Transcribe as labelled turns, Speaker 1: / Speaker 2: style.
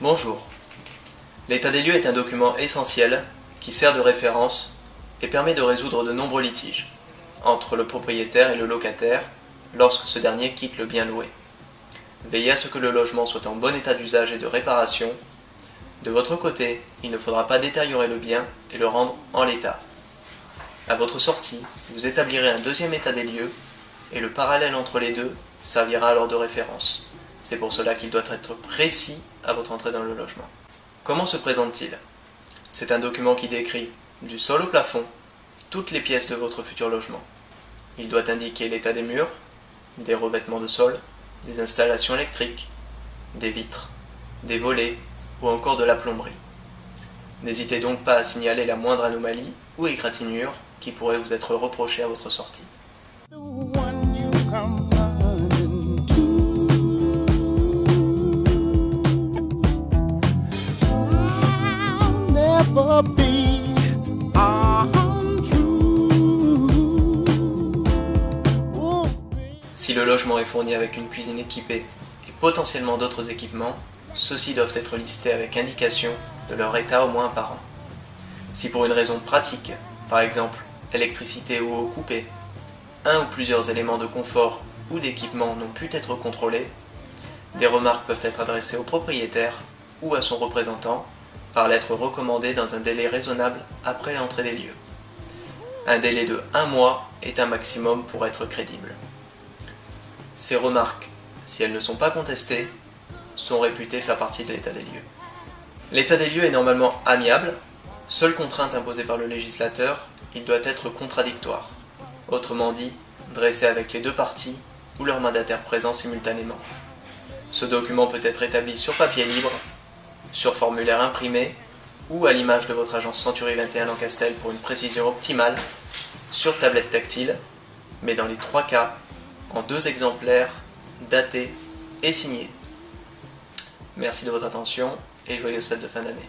Speaker 1: Bonjour. L'état des lieux est un document essentiel qui sert de référence et permet de résoudre de nombreux litiges entre le propriétaire et le locataire lorsque ce dernier quitte le bien loué. Veillez à ce que le logement soit en bon état d'usage et de réparation. De votre côté, il ne faudra pas détériorer le bien et le rendre en l'état. À votre sortie, vous établirez un deuxième état des lieux et le parallèle entre les deux servira alors de référence. C'est pour cela qu'il doit être précis à votre entrée dans le logement. Comment se présente-t-il? C'est un document qui décrit, du sol au plafond, toutes les pièces de votre futur logement. Il doit indiquer l'état des murs, des revêtements de sol, des installations électriques, des vitres, des volets ou encore de la plomberie. N'hésitez donc pas à signaler la moindre anomalie ou égratignure qui pourrait vous être reprochée à votre sortie. Si le logement est fourni avec une cuisine équipée et potentiellement d'autres équipements, ceux-ci doivent être listés avec indication de leur état au moins par an. Si pour une raison pratique, par exemple électricité ou eau coupée, un ou plusieurs éléments de confort ou d'équipement n'ont pu être contrôlés, des remarques peuvent être adressées au propriétaire ou à son représentant par lettre recommandée dans un délai raisonnable après l'entrée des lieux. Un délai de 1 mois est un maximum pour être crédible. Ces remarques, si elles ne sont pas contestées, sont réputées faire partie de l'état des lieux. L'état des lieux est normalement amiable. Seule contrainte imposée par le législateur, il doit être contradictoire. Autrement dit, dressé avec les deux parties ou leurs mandataires présents simultanément. Ce document peut être établi sur papier libre, sur formulaire imprimé ou à l'image de votre agence Century 21 Lancastel pour une précision optimale, sur tablette tactile, mais dans les 3 cas, en 2 exemplaires, datés et signés. Merci de votre attention et joyeuses fêtes de fin d'année.